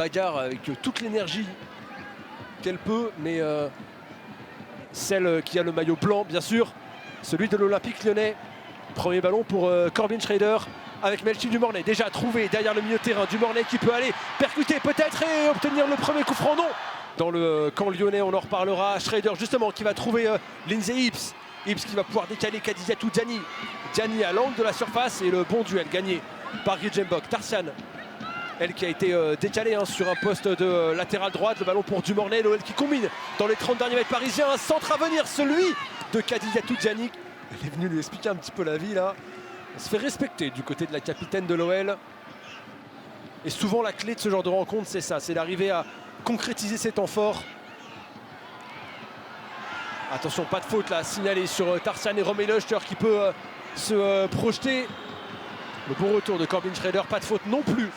bagarre avec toute l'énergie qu'elle peut, mais celle qui a le maillot blanc, bien sûr, celui de l'Olympique Lyonnais. Premier ballon pour Corbin Schrader avec Melchi Dumornay, déjà trouvé derrière le milieu de terrain. Dumornay qui peut aller percuter peut-être et obtenir le premier coup franc, non. Dans le camp lyonnais, on en reparlera. Schrader justement qui va trouver Lindsay Hibbs. Hibbs qui va pouvoir décaler Kadidiatou Diani. Diani à l'angle de la surface et le bon duel gagné par Gridjenbok. Tarsian, elle qui a été décalée sur un poste de latéral droite. Le ballon pour Dumornay, l'OL qui combine dans les 30 derniers mètres parisiens. Un centre à venir, celui de Kadidiatou Diani. Elle est venue lui expliquer un petit peu la vie là. Elle se fait respecter du côté de la capitaine de l'OL. Et souvent la clé de ce genre de rencontre, c'est ça, c'est d'arriver à concrétiser ses temps forts. Attention, pas de faute là, signalé sur Tarsian et Romain Leuchter qui peut se projeter. Le bon retour de Corbin Schrader, pas de faute non plus.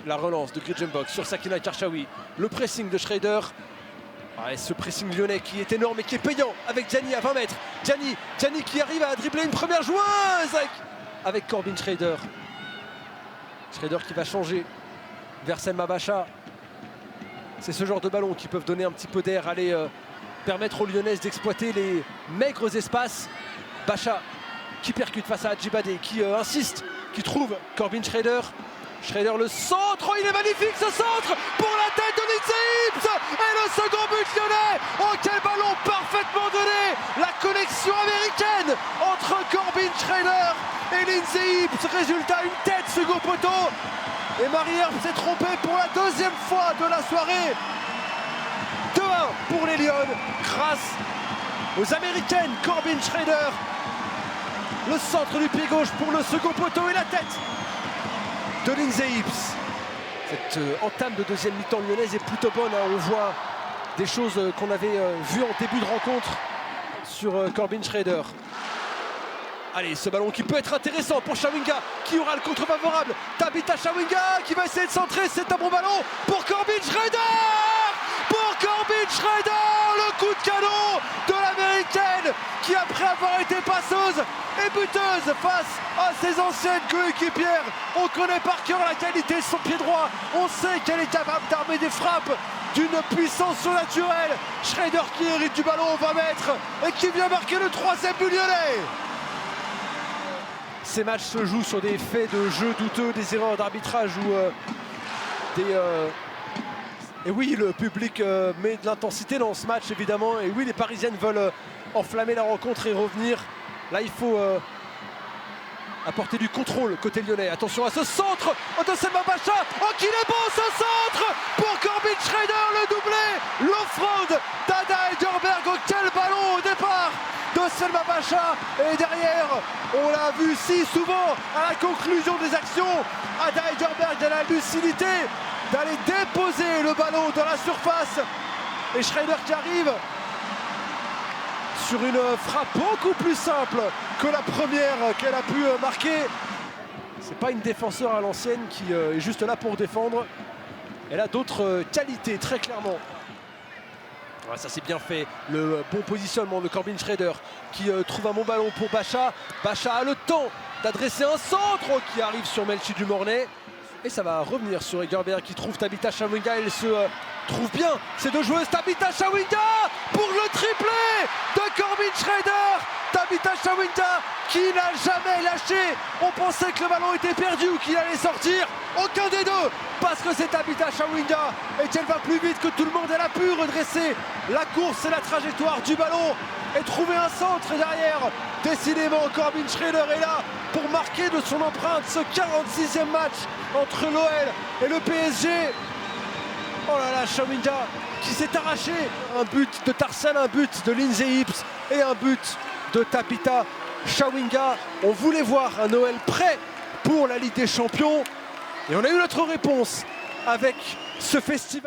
La relance de Gridjenbok sur Sakina Karchaoui. Le pressing de Schrader. Et ce pressing lyonnais qui est énorme et qui est payant avec Diani à 20 mètres. Diani qui arrive à dribbler une première joueuse avec Corbin Schrader. Schrader qui va changer vers Selma Bacha. C'est ce genre de ballon qui peuvent donner un petit peu d'air, aller permettre aux Lyonnaises d'exploiter les maigres espaces. Bacha qui percute face à Adjibadé, qui insiste, qui trouve Corbin Schrader. Schrader le centre, oh, il est magnifique ce centre pour la tête de Lindsay Hibbs et le second but lyonnais. Oh quel ballon parfaitement donné, la connexion américaine entre Corbin Schrader et Lindsay Hibbs. Résultat, une tête second poteau et Marie-Herbe s'est trompée pour la deuxième fois de la soirée. 2-1 pour les Lyonnes grâce aux Américaines. Corbin Schrader, le centre du pied gauche pour le second poteau et la tête de Lindsay Hibbs. Cette entame de deuxième mi-temps lyonnaise est plutôt bonne. On voit des choses qu'on avait vues en début de rencontre sur Corbin Schrader. Allez, ce ballon qui peut être intéressant pour Chawinga, qui aura le contre favorable. Tabitha Chawinga qui va essayer de centrer. C'est un bon ballon pour Corbin Schrader. Pour Corbin Schrader, le coup de canon de l'américaine qui, après avoir été passeuse et buteuse face à ses anciennes coéquipières, on connaît par cœur la qualité de son pied droit. On sait qu'elle est capable d'armer des frappes d'une puissance surnaturelle. Schrader qui hérite du ballon aux 20 mètres et qui vient marquer le 3e but lyonnais. Ces matchs se jouent sur des faits de jeu douteux, des erreurs d'arbitrage ou Et oui, le public met de l'intensité dans ce match évidemment. Et oui, les Parisiennes veulent enflammer la rencontre et revenir. Là, il faut apporter du contrôle côté lyonnais. Attention à ce centre de Selma Bacha. Oh, qu'il est bon ce centre pour Corbin Schrader, le doublé. L'offrande d'Ada Heidelberg. Oh, quel ballon au départ de Selma Bacha. Et derrière, on l'a vu si souvent à la conclusion des actions, Ada Heidelberg a la lucidité d'aller déposer le ballon dans la surface. Et Schrader qui arrive sur une frappe beaucoup plus simple que la première qu'elle a pu marquer. C'est pas une défenseur à l'ancienne qui est juste là pour défendre. Elle a d'autres qualités, très clairement. Ouais, ça c'est bien fait, le bon positionnement de Corbin Schrader qui trouve un bon ballon pour Bacha. Bacha a le temps d'adresser un centre qui arrive sur Melchi Dumornay. Et ça va revenir sur Heidelberg qui trouve Tabitha Chawinga. Elle se trouve bien, ces deux joueuses. Tabitha Chawinga pour le triplé de Corbin Schrader. Tabitha Chawinga qui n'a jamais lâché. On pensait que le ballon était perdu ou qu'il allait sortir. Aucun des deux, parce que c'est Tabitha Chawinga et qu'elle va plus vite que tout le monde. Elle a pu redresser la course et la trajectoire du ballon et trouver un centre. Et derrière, décidément, Corbin Schrader est là pour marquer de son empreinte ce 46e match entre l'OL et le PSG. Oh là là, Chawinga qui s'est arraché. Un but de Tarsian, un but de Lindsay Hibbs et un but de Tabitha Chawinga. On voulait voir un OL prêt pour la Ligue des Champions et on a eu notre réponse avec ce festival.